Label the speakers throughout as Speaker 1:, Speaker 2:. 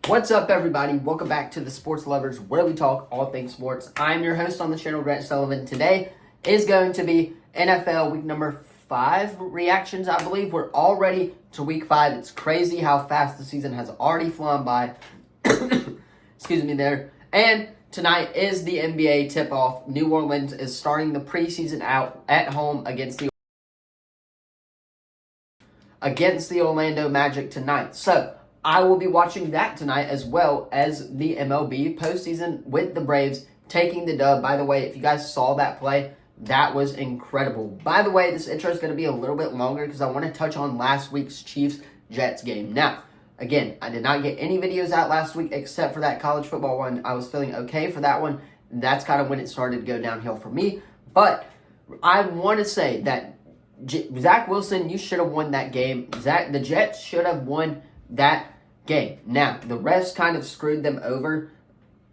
Speaker 1: What's up, everybody? Welcome back to the Sports Lovers, where we talk all things sports. I'm your host on the channel, Grant Sullivan. Today is going to be NFL week number 5 reactions, I believe. We're already to week 5. It's crazy how fast the season has already flown by. Excuse me there. And tonight is the NBA tip-off. New Orleans is starting the preseason out at home against the Orlando Magic tonight. So I will be watching that tonight, as well as the MLB postseason with the Braves taking the dub. By the way, if you guys saw that play, that was incredible. By the way, this intro is going to be a little bit longer because I want to touch on last week's Chiefs-Jets game. Now, again, I did not get any videos out last week except for that college football one. I was feeling okay for that one. That's kind of when it started to go downhill for me. But I want to say that Zach Wilson, you should have won that game. The Jets should have won that game. Now, the refs kind of screwed them over,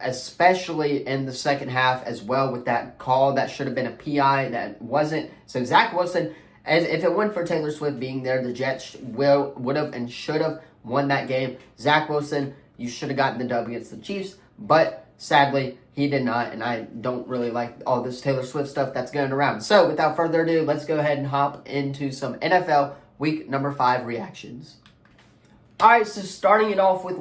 Speaker 1: especially in the second half as well, with that call that should have been a PI that wasn't. So Zach Wilson, if it weren't for Taylor Swift being there, the Jets would have and should have won that game. Zach Wilson, you should have gotten the dub against the Chiefs, but sadly, he did not, and I don't really like all this Taylor Swift stuff that's going around. So without further ado, let's go ahead and hop into some NFL week number 5 reactions. All right, so starting it off with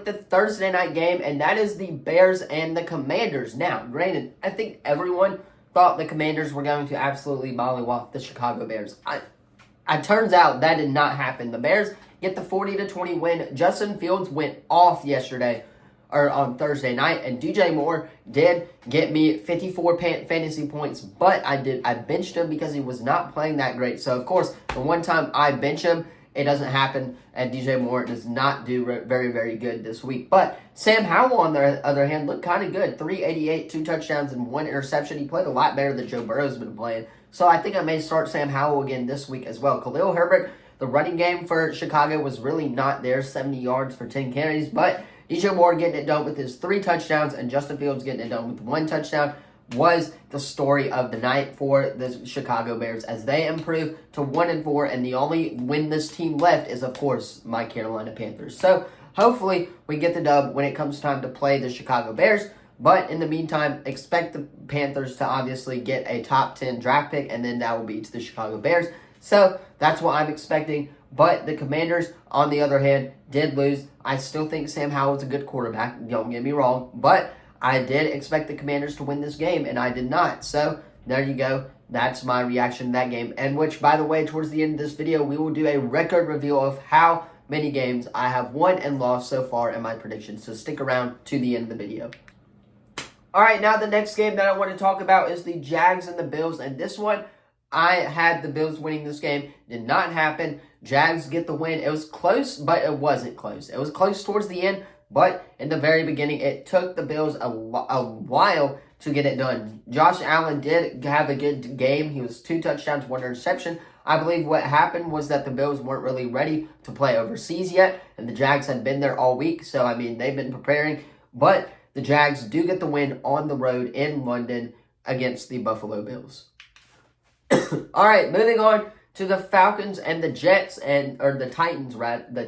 Speaker 1: the Thursday night game, and that is the Bears and the Commanders. Now, granted, I think everyone thought the Commanders were going to absolutely mollywop the Chicago Bears. It turns out that did not happen. The Bears get the 40-20 win. Justin Fields went off on Thursday night, and DJ Moore did get me 54 fantasy points, but I benched him because he was not playing that great. So, of course, the one time I bench him, it doesn't happen, and DJ Moore does not do very, very good this week. But Sam Howell, on the other hand, looked kind of good. 388, 2 touchdowns, and 1 interception. He played a lot better than Joe Burrow's been playing. So I think I may start Sam Howell again this week as well. Khalil Herbert, the running game for Chicago was really not there. 70 yards for 10 carries, but DJ Moore getting it done with his 3 touchdowns, and Justin Fields getting it done with 1 touchdown was the story of the night for the Chicago Bears as they improve to 1-4, and the only win this team left is, of course, my Carolina Panthers. So hopefully we get the dub when it comes time to play the Chicago Bears, but in the meantime, expect the Panthers to obviously get a top 10 draft pick, and then that will be to the Chicago Bears. So that's what I'm expecting. But the Commanders, on the other hand, did lose. I still think Sam Howell is a good quarterback. Don't get me wrong. But I did expect the Commanders to win this game, and I did not. So there you go. That's my reaction to that game. And which, by the way, towards the end of this video, we will do a record review of how many games I have won and lost so far in my predictions. So stick around to the end of the video. All right, now the next game that I want to talk about is the Jags and the Bills. And this one, I had the Bills winning this game. Did not happen. Jags get the win. It was close, but it wasn't close. It was close towards the end, but in the very beginning, it took the Bills a while to get it done. Josh Allen did have a good game. He was 2 touchdowns, 1 interception. I believe what happened was that the Bills weren't really ready to play overseas yet, and the Jags had been there all week, so, I mean, they've been preparing. But the Jags do get the win on the road in London against the Buffalo Bills. All right, moving on to the Falcons and the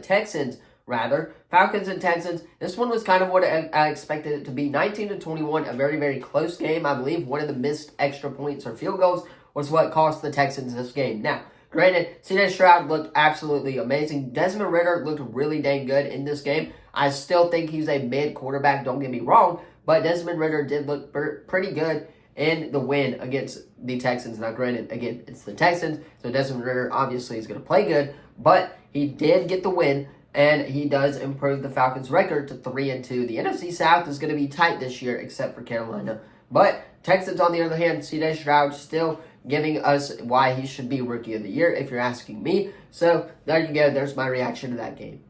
Speaker 1: Texans, rather. Falcons and Texans. This one was kind of what I expected it to be. 19-21, a very, very close game. I believe one of the missed extra points or field goals was what cost the Texans this game. Now, granted, C.J. Stroud looked absolutely amazing. Desmond Ridder looked really dang good in this game. I still think he's a mid quarterback, don't get me wrong, but Desmond Ridder did look pretty good in the win against the Texans. Now, granted, again, it's the Texans, so Desmond Ridder obviously is going to play good, but he did get the win, and he does improve the Falcons' record to 3-2. The NFC South is going to be tight this year, except for Carolina. But Texans, on the other hand, C.J. Stroud still giving us why he should be Rookie of the Year, if you're asking me. So, there you go. There's my reaction to that game.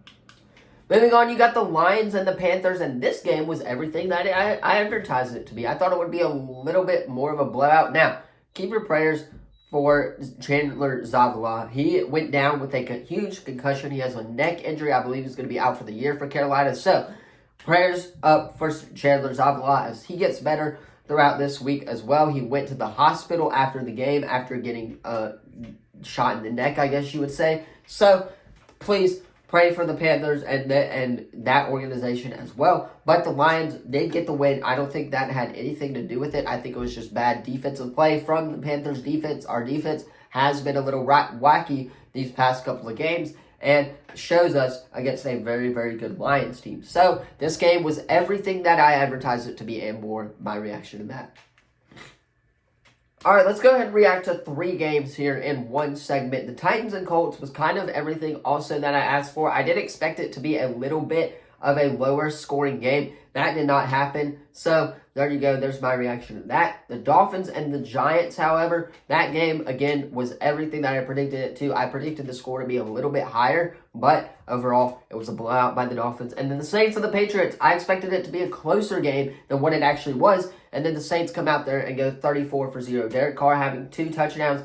Speaker 1: Moving on, you got the Lions and the Panthers, and this game was everything that I advertised it to be. I thought it would be a little bit more of a blowout. Now, keep your prayers for Chandler Zavala. He went down with a huge concussion. He has a neck injury. I believe he's going to be out for the year for Carolina. So, prayers up for Chandler Zavala as he gets better throughout this week as well. He went to the hospital after the game after getting shot in the neck, I guess you would say. So, please pray for the Panthers and that organization as well. But the Lions did get the win. I don't think that had anything to do with it. I think it was just bad defensive play from the Panthers defense. Our defense has been a little wacky these past couple of games and shows us against a very, very good Lions team. So this game was everything that I advertised it to be and more. My reaction to that. All right, let's go ahead and react to 3 games here in one segment. The Titans and Colts was kind of everything also that I asked for. I did expect it to be a little bit of a lower scoring game. That did not happen. So there you go. There's my reaction to that. The Dolphins and the Giants, however, that game, again, was everything that I predicted it to. I predicted the score to be a little bit higher, but overall, it was a blowout by the Dolphins. And then the Saints and the Patriots, I expected it to be a closer game than what it actually was. And then the Saints come out there and go 34-0. Derek Carr having 2 touchdowns.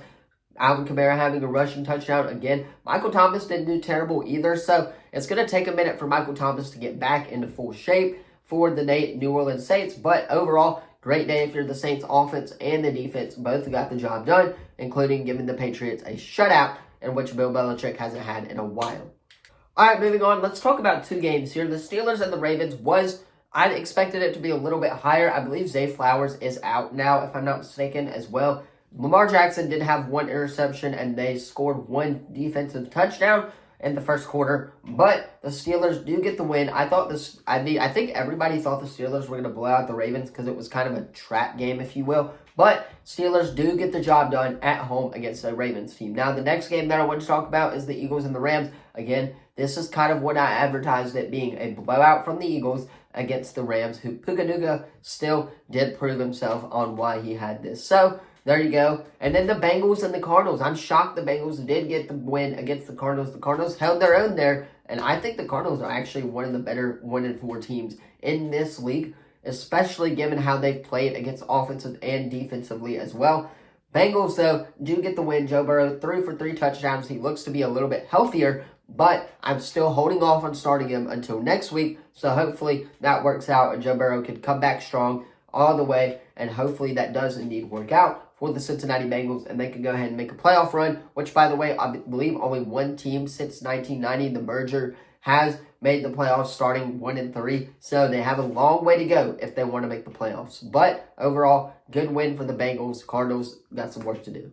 Speaker 1: Alvin Kamara having a rushing touchdown again. Michael Thomas didn't do terrible either, so it's going to take a minute for Michael Thomas to get back into full shape for the New Orleans Saints. But overall, great day if you're the Saints offense and the defense. Both got the job done, including giving the Patriots a shutout, in which Bill Belichick hasn't had in a while. All right, moving on. Let's talk about 2 games here. The Steelers and the Ravens I expected it to be a little bit higher. I believe Zay Flowers is out now, if I'm not mistaken, as well. Lamar Jackson did have 1 interception, and they scored 1 defensive touchdown in the first quarter. But the Steelers do get the win. I think everybody thought the Steelers were going to blow out the Ravens because it was kind of a trap game, if you will. But Steelers do get the job done at home against the Ravens team. Now, the next game that I want to talk about is the Eagles and the Rams. Again, this is kind of what I advertised it being, a blowout from the Eagles against the Rams, who Puka Nacua still did prove himself on why he had this. So, there you go. And then the Bengals and the Cardinals. I'm shocked the Bengals did get the win against the Cardinals. The Cardinals held their own there, and I think the Cardinals are actually one of the better 1-4 teams in this league, especially given how they've played against offensive and defensively as well. Bengals, though, do get the win. Joe Burrow threw for 3 touchdowns. He looks to be a little bit healthier, but I'm still holding off on starting him until next week. So hopefully that works out and Joe Burrow can come back strong all the way. And hopefully that does indeed work out for the Cincinnati Bengals, and they can go ahead and make a playoff run, which, by the way, I believe only one team since 1990, the merger, has made the playoffs, starting 1-3. So they have a long way to go if they want to make the playoffs. But overall, good win for the Bengals. Cardinals got some work to do.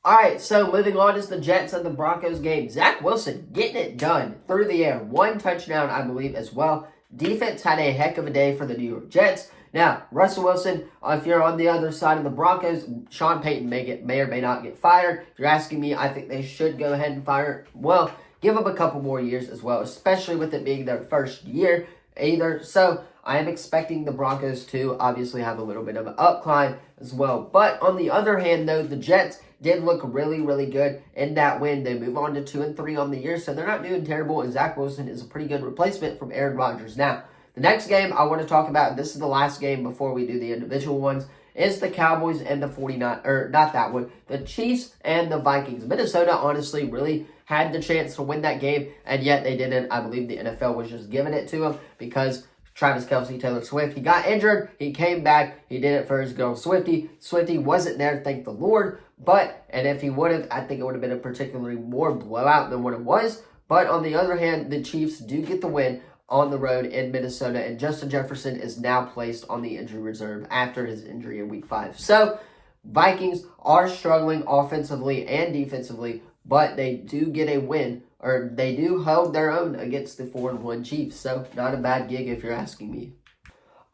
Speaker 1: All right, so moving on is the Jets and the Broncos game. Zach Wilson getting it done through the air. 1 touchdown, I believe, as well. Defense had a heck of a day for the New York Jets. Now, Russell Wilson, if you're on the other side of the Broncos, Sean Payton may or may not get fired. If you're asking me, I think they should go ahead and fire. Well, give them a couple more years as well, especially with it being their first year either. So I am expecting the Broncos to obviously have a little bit of an up climb as well. But on the other hand, though, the Jets did look really, really good in that win. They move on to 2-3 on the year, so they're not doing terrible, and Zach Wilson is a pretty good replacement from Aaron Rodgers. Now, the next game I want to talk about, this is the last game before we do the individual ones, is the Cowboys and the 49ers, or not that one, the Chiefs and the Vikings. Minnesota honestly really had the chance to win that game, and yet they didn't. I believe the NFL was just giving it to them because Travis Kelce, Taylor Swift, he got injured, he came back, he did it for his girl Swiftie. Swiftie wasn't there, thank the Lord, and if he would have, I think it would have been a particularly more blowout than what it was. But on the other hand, the Chiefs do get the win on the road in Minnesota, and Justin Jefferson is now placed on the injury reserve after his injury in Week 5. So, Vikings are struggling offensively and defensively, but they do get a win, or they do hold their own against the 4-1 Chiefs. So, not a bad gig if you're asking me.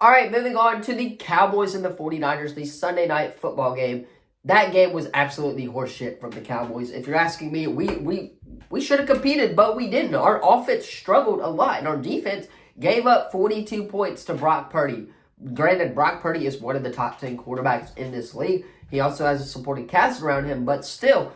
Speaker 1: All right, moving on to the Cowboys and the 49ers, the Sunday night football game. That game was absolutely horseshit from the Cowboys. If you're asking me, we should have competed, but we didn't. Our offense struggled a lot, and our defense gave up 42 points to Brock Purdy. Granted, Brock Purdy is one of the top 10 quarterbacks in this league. He also has a supporting cast around him, but still,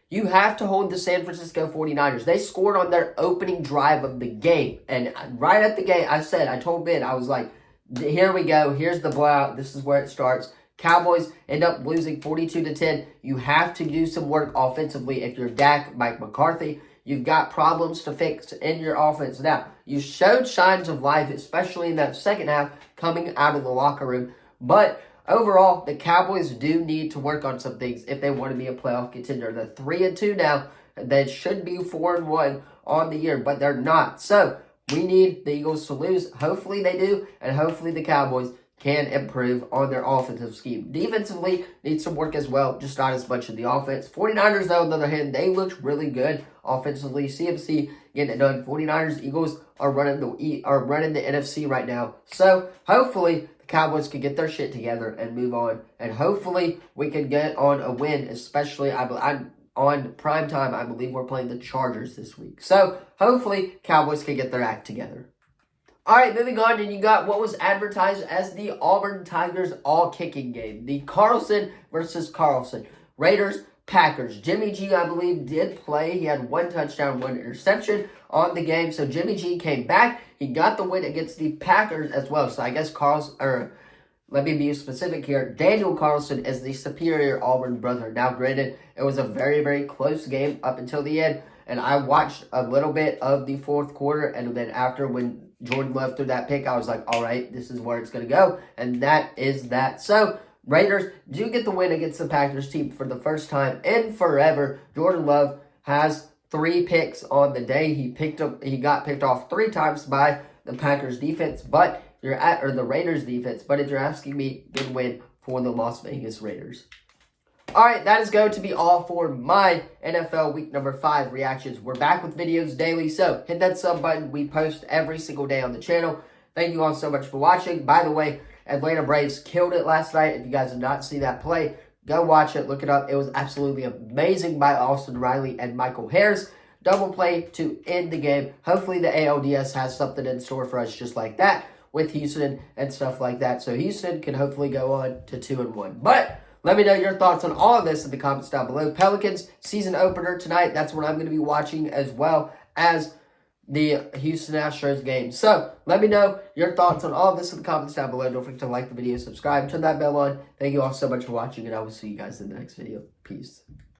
Speaker 1: you have to hold the San Francisco 49ers. They scored on their opening drive of the game, and right at the gate, I told Ben, I was like, here we go, here's the blowout, this is where it starts. Cowboys end up losing 42-10. You have to do some work offensively if you're Dak, Mike McCarthy. You've got problems to fix in your offense. Now, you showed signs of life, especially in that second half, coming out of the locker room. But overall, the Cowboys do need to work on some things if they want to be a playoff contender. They're 3-2 now. They should be 4-1 on the year, but they're not. So we need the Eagles to lose. Hopefully they do, and hopefully the Cowboys can improve on their offensive scheme. Defensively, needs some work as well, just not as much in the offense. 49ers, though, on the other hand, they looked really good offensively. CMC getting it done. 49ers, Eagles are running the NFC right now. So hopefully the Cowboys can get their shit together and move on. And hopefully we can get on a win, especially on prime time. I believe we're playing the Chargers this week. So hopefully Cowboys can get their act together. All right, moving on, and you got what was advertised as the Auburn Tigers all-kicking game. The Carlson versus Carlson. Raiders, Packers. Jimmy G, I believe, did play. He had 1 touchdown, 1 interception on the game. So Jimmy G came back. He got the win against the Packers as well. So I guess let me be specific here. Daniel Carlson is the superior Auburn brother. Now, granted, it was a very, very close game up until the end. And I watched a little bit of the fourth quarter. And then after, when Jordan Love threw that pick, I was like, all right, this is where it's going to go. And that is that. So Raiders do get the win against the Packers team for the first time in forever. Jordan Love has 3 picks on the day. He got picked off 3 times by the Packers defense, or the Raiders defense. But if you're asking me, good win for the Las Vegas Raiders. All right, that is going to be all for my NFL Week number 5 reactions. We're back with videos daily, so hit that sub button. We post every single day on the channel. Thank you all so much for watching. By the way, Atlanta Braves killed it last night. If you guys did not see that play, go watch it. Look it up. It was absolutely amazing by Austin Riley and Michael Harris. Double play to end the game. Hopefully the ALDS has something in store for us just like that with Houston and stuff like that. So Houston can hopefully go on to 2-1. But let me know your thoughts on all of this in the comments down below. Pelicans season opener tonight. That's what I'm going to be watching, as well as the Houston Astros game. So let me know your thoughts on all of this in the comments down below. Don't forget to like the video, subscribe, turn that bell on. Thank you all so much for watching, and I will see you guys in the next video. Peace.